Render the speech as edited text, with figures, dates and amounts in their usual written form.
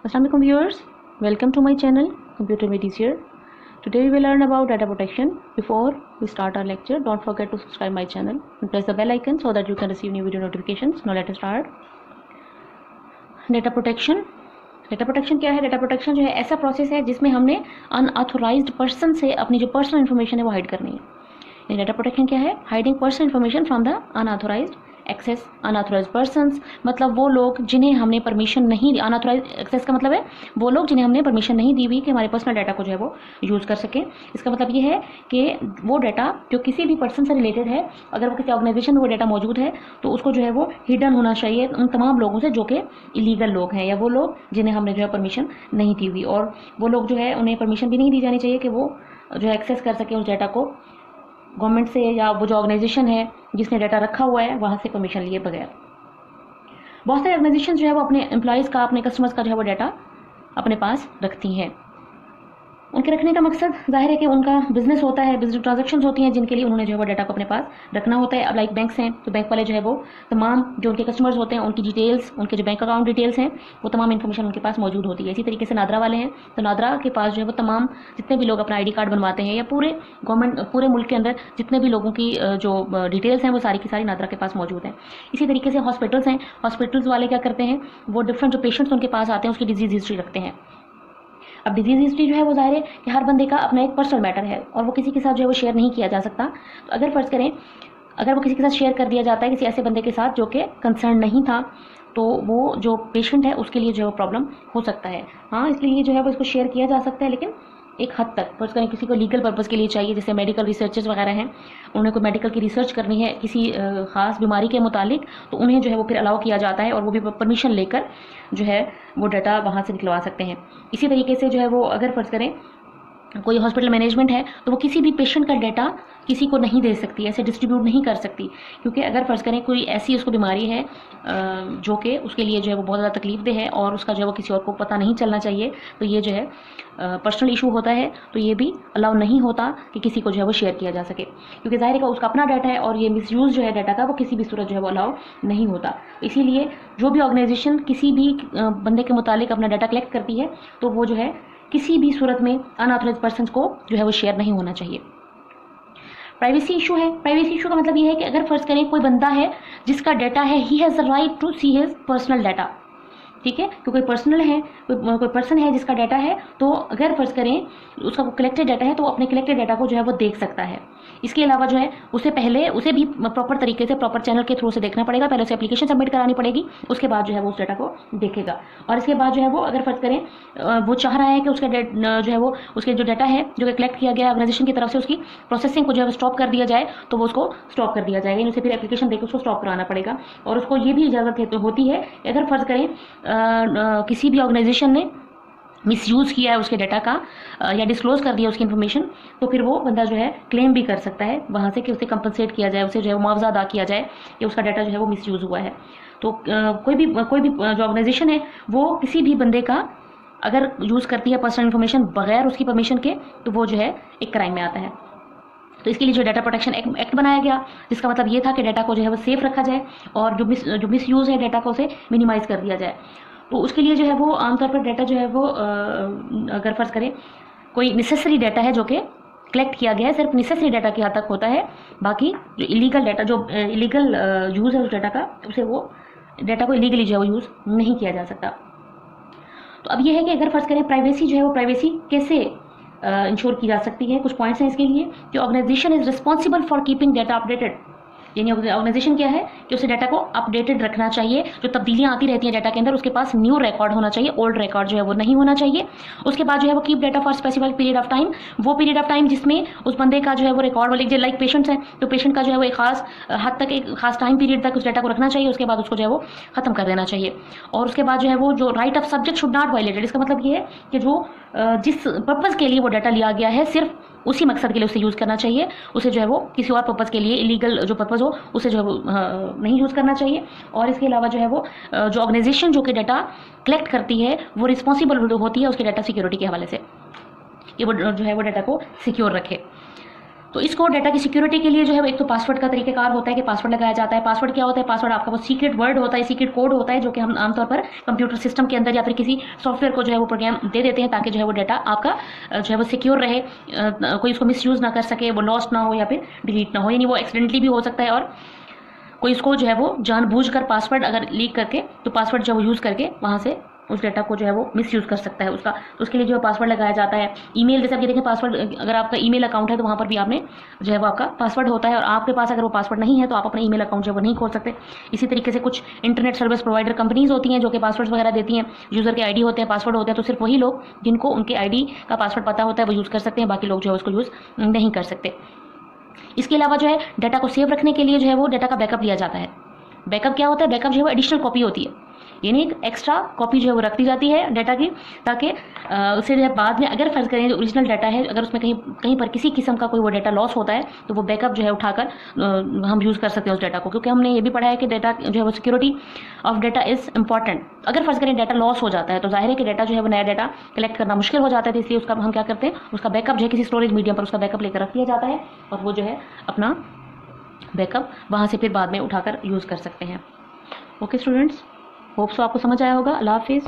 Assalamualaikum viewers, welcome to my channel Computer with Easier. Today we will learn about data protection. Before we start our lecture, don't forget to subscribe my channel and press the bell icon so that you can receive new video notifications. Now let us start. Data protection. Data protection क्या है? Data protection जो है ऐसा process है जिसमें हमने unauthorised person से अपनी जो पर्सनल इन्फॉर्मेशन है वो हाइड करनी है। डेटा प्रोटेक्शन क्या है? Hiding personal information from the unauthorised access. Unauthorised persons मतलब वो लोग जिन्हें हमने परमिशन नहीं दी। अनऑथोराइज्ड एक्सेस का मतलब है वो लोग जिन्हें हमने परमिशन नहीं दी हुई कि हमारे पर्सनल डाटा को जो है वो यूज़ कर सकें। इसका मतलब ये है कि वो डाटा जो किसी भी पर्सन से रिलेटेड है, अगर वो किसी ऑर्गेनाइजेशन में वो डाटा मौजूद है तो उसको जो है वो हिडन होना चाहिए उन तमाम लोगों से जो कि इलीगल लोग हैं या वो लोग जिन्हें हमने जो है परमिशन नहीं दी हुई। और वो लोग जो है उन्हें परमिशन भी नहीं दी जानी चाहिए कि वो जो है एक्सेस कर सके उस डाटा को गवर्नमेंट से या वो जो ऑर्गेनाइजेशन है जिसने डाटा रखा हुआ है वहाँ से परमिशन लिए बगैर। बहुत सारे ऑर्गेनाइजेशन जो है वो अपने एम्प्लॉयज़ का, अपने कस्टमर्स का जो है वो डाटा अपने पास रखती हैं। उनके रखने का मकसद जाहिर है कि उनका बिजनेस होता है, बिजनेस ट्रांजैक्शंस होती हैं जिनके लिए उन्होंने जो है वो डाटा को अपने पास रखना होता है। अब लाइक बैंक्स हैं तो बैंक वाले जो है वो तमाम जो उनके कस्टमर्स होते हैं उनकी डिटेल्स, उनके जो बैंक अकाउंट डिटेल्स हैं वो तमाम इन्फॉर्मेशन उनके पास मौजूद होती है। इसी तरीके से नादरा वाले हैं तो नादरा के पास जो है वो तमाम जितने भी लोग अपना ID कार्ड बनवाते हैं या पूरे गवर्नमेंट पूरे मुल्क के अंदर जितने भी लोगों की जो डिटेल्स हैं वो सारी की सारी नादरा के पास मौजूद हैं। इसी तरीके से हॉस्पिटल्स हैं, हॉस्पिटल्स वाले क्या करते हैं वो डिफरेंट जो पेशेंट्स उनके पास आते हैं उसकी डिजीज़ हिस्ट्री रखते हैं। अब डिजीज़ हिस्ट्री जो है वो ज़ाहिर है कि हर बंदे का अपना एक पर्सनल मैटर है और वो किसी के साथ जो है वो शेयर नहीं किया जा सकता। तो अगर फ़र्ज़ करें अगर वो किसी के साथ शेयर कर दिया जाता है किसी ऐसे बंदे के साथ जो कि कंसर्न नहीं था तो वो जो पेशेंट है उसके लिए जो है प्रॉब्लम हो सकता है। हाँ, इसलिए जो है वो इसको शेयर किया जा सकता है लेकिन एक हद तक। फर्ज करें किसी को लीगल पर्पज़ के लिए चाहिए, जैसे मेडिकल रिसर्चेस वगैरह हैं, उन्हें कोई मेडिकल की रिसर्च करनी है किसी ख़ास बीमारी के मुतालिक तो उन्हें जो है वो फिर अलाउ किया जाता है और वो भी परमिशन लेकर जो है वो डाटा वहाँ से निकलवा सकते हैं। इसी तरीके से जो है वो अगर फ़र्ज़ करें कोई हॉस्पिटल मैनेजमेंट है तो वो किसी भी पेशेंट का डाटा किसी को नहीं दे सकती, ऐसे डिस्ट्रीब्यूट नहीं कर सकती, क्योंकि अगर फ़र्ज़ करें कोई ऐसी उसको बीमारी है जो कि उसके लिए जो है वो बहुत ज़्यादा तकलीफ़देह है और उसका जो है वो किसी और को पता नहीं चलना चाहिए तो ये जो है पर्सनल इशू होता है तो ये भी अलाउ नहीं होता कि किसी को जो है वो शेयर किया जा सके, क्योंकि ज़ाहिर है उसका अपना डाटा है और ये मिसयूज़ जो है डाटा का वो किसी भी सूरत जो है वो अलाउ नहीं होता। इसीलिए जो भी ऑर्गेनाइजेशन किसी भी बंदे के मुतालिक अपना डाटा कलेक्ट करती है तो वो जो है किसी भी सूरत में अनऑथराइज्ड पर्सन को जो है वो शेयर नहीं होना चाहिए। प्राइवेसी इशू है। प्राइवेसी इशू का मतलब ये है कि अगर फ़र्ज़ करें कोई बंदा है जिसका डाटा है, he has the right to see his personal data, ठीक है, तो कोई पर्सनल है, कोई पर्सन है जिसका डाटा है तो अगर फ़र्ज़ करें उसका कलेक्टेड डाटा है तो अपने कलेक्टेड डाटा को जो है वो देख सकता है। इसके अलावा जो है उसे भी प्रॉपर तरीके से प्रॉपर चैनल के थ्रू से देखना पड़ेगा, पहले उसे एप्लीकेशन सबमिट करानी पड़ेगी, उसके बाद जो है वो उस डाटा को देखेगा। और इसके बाद जो है वो अगर फ़र्ज़ करें वो चाह रहा है कि उसका जो है वो उसके जो डाटा है जो कि कलेक्ट किया गया ऑर्गेनाइजेशन की तरफ से उसकी प्रोसेसिंग को जो है स्टॉप कर दिया जाए तो वो उसको स्टॉप कर दिया जाएगा, यानी उसे फिर एप्लीकेशन देकर उसको स्टॉप कराना पड़ेगा। और उसको ये भी इजाज़त होती है कि अगर फ़र्ज़ करें किसी भी ऑर्गेनाइजेशन ने मिसयूज़ किया है उसके डाटा का या डिस्क्लोज कर दिया उसकी इन्फॉर्मेशन तो फिर वो बंदा जो है क्लेम भी कर सकता है वहाँ से कि उसे कंपनसेट किया जाए, उसे जो है मुआवजा अदा किया जाए कि उसका डाटा जो है वो मिसयूज़ हुआ है। तो कोई भी जो ऑर्गेनाइजेशन है वो किसी भी बंदे का अगर यूज़ करती है पर्सनल इन्फॉर्मेशन बगैर उसकी परमिशन के तो वो जो है एक क्राइम में आता है। तो इसके लिए जो डाटा प्रोटेक्शन एक्ट बनाया गया जिसका मतलब ये था कि डाटा को जो है वो सेफ रखा जाए और जो मिसयूज़ है डाटा को उसे मिनिमाइज़ कर दिया जाए। तो उसके लिए जो है वो आमतौर पर डाटा जो है वो अगर फ़र्ज़ करें कोई नेसेसरी डाटा है जो कि कलेक्ट किया गया है सिर्फ नेसेसरी डाटा की हद तक होता है, बाकी जो इलीगल डाटा जो इलीगल यूज़ है उस डाटा का उसे वो डाटा को इलीगली जो है वो यूज़ नहीं किया जा सकता। तो अब ये है कि अगर फ़र्ज़ करें प्राइवेसी जो है वो प्राइवेसी कैसे इंश्योर की जा सकती है। कुछ पॉइंट्स हैं इसके लिए कि organisation is responsible for keeping data updated, यानी ऑर्गेनाइजेशन क्या है कि उसे डाटा को अपडेटेड रखना चाहिए। जो तब्दीलियां आती रहती हैं डाटा के अंदर उसके पास न्यू रिकॉर्ड होना चाहिए, ओल्ड रिकॉर्ड जो है वो नहीं होना चाहिए। उसके बाद जो है वो keep data for specific period of time, वो पीरियड ऑफ टाइम जिसमें उस बंदे का जो है वो रिकॉर्ड वाले लाइक पेशेंट्स हैं तो पेशेंट का जो है वो एक खास हद तक एक खास टाइम पीरियड तक उस डाटा को रखना चाहिए, उसके बाद उसको जो है वो ख़त्म कर देना चाहिए। और उसके बाद जो है वो जो right of subject should not violated, इसका मतलब ये है कि जो जिस पर्पज़ के लिए वो डाटा लिया गया है सिर्फ उसी मकसद के लिए उसे यूज़ करना चाहिए, उसे जो है वो किसी और पर्पज़ के लिए इलीगल जो पर्पज़ हो उसे जो है वो नहीं यूज़ करना चाहिए। और इसके अलावा जो है वो जो ऑर्गेनाइजेशन जो कि डाटा कलेक्ट करती है वो रिस्पॉन्सिबल होती है उसके डाटा सिक्योरिटी के हवाले से कि वो जो है वो डाटा को सिक्योर रखे। तो इसको डाटा की सिक्योरिटी के लिए जो है एक तो पासवर्ड का तरीकेकार होता है कि पासवर्ड लगाया जाता है। पासवर्ड क्या होता है? पासवर्ड आपका वो सीक्रेट वर्ड होता है, सीक्रेट कोड होता है, जो कि हम आमतौर पर कंप्यूटर सिस्टम के अंदर या फिर किसी सॉफ्टवेयर को जो है वो प्रोग्राम दे देते हैं, ताकि जो है वो डाटा आपका जो है वो सिक्योर रहे, कोई उसको मिसयूज़ ना कर सके, वो लॉस्ट ना हो या फिर डिलीट ना हो। यानी वो एक्सीडेंटली भी हो सकता है और कोई इसको जो है वो जानबूझकर पासवर्ड अगर लीक करके, तो पासवर्ड जो है वो यूज़ करके वहाँ से उस डाटा को जो है वो मिसयूज़ कर सकता है उसका। तो उसके लिए जो है पासवर्ड लगाया जाता है। ईमेल जैसे आप ये देखें, पासवर्ड अगर आपका ईमेल अकाउंट है तो वहाँ पर भी आपने जो है वो आपका पासवर्ड होता है, और आपके पास अगर वो पासवर्ड नहीं है तो आप अपना ईमेल अकाउंट जो है वो नहीं खोल सकते। इसी तरीके से कुछ इंटरनेट सर्विस प्रोवाइडर कंपनीज होती हैं जो कि पासवर्ड वगैरह देती हैं, यूज़र के आईडी होते हैं, पासवर्ड होते हैं, तो सिर्फ वही लोग जिनको उनके आईडी का पासवर्ड पता होता है वो यूज़ कर सकते हैं, बाकी लोग जो है उसको यूज़ नहीं कर सकते। इसके अलावा जो है डाटा को सेव रखने के लिए जो है वो डाटा का बैकअप लिया जाता है। बैकअप क्या होता है? बैकअप जो है वो एडिशनल कॉपी होती है, यानी एक एक्स्ट्रा कॉपी जो है वो रख दी जाती है डाटा की, ताकि उससे जो है बाद में अगर फर्ज करें जो ओरिजिनल डाटा है, अगर उसमें कहीं कहीं पर किसी किस्म का कोई वो डाटा लॉस होता है तो वो बैकअप जो है उठाकर हम यूज़ कर सकते हैं उस डाटा को, क्योंकि हमने ये भी पढ़ा है कि डाटा जो है वो security of data is important. अगर फर्ज करें डाटा लॉस हो जाता है तो जाहिर है कि डाटा जो है वो नया डाटा कलेक्ट करना मुश्किल हो जाता है, तो इसलिए उसका हम क्या करते हैं, उसका बैकअप जो है किसी स्टोरेज मीडियम पर उसका बैकअप लेकर रख दिया जाता है, और वो जो है अपना बैकअप वहाँ से फिर बाद में उठाकर यूज़ कर सकते हैं। ओके स्टूडेंट्स, होप सो आपको समझ आया होगा। अल्लाह हाफिज़।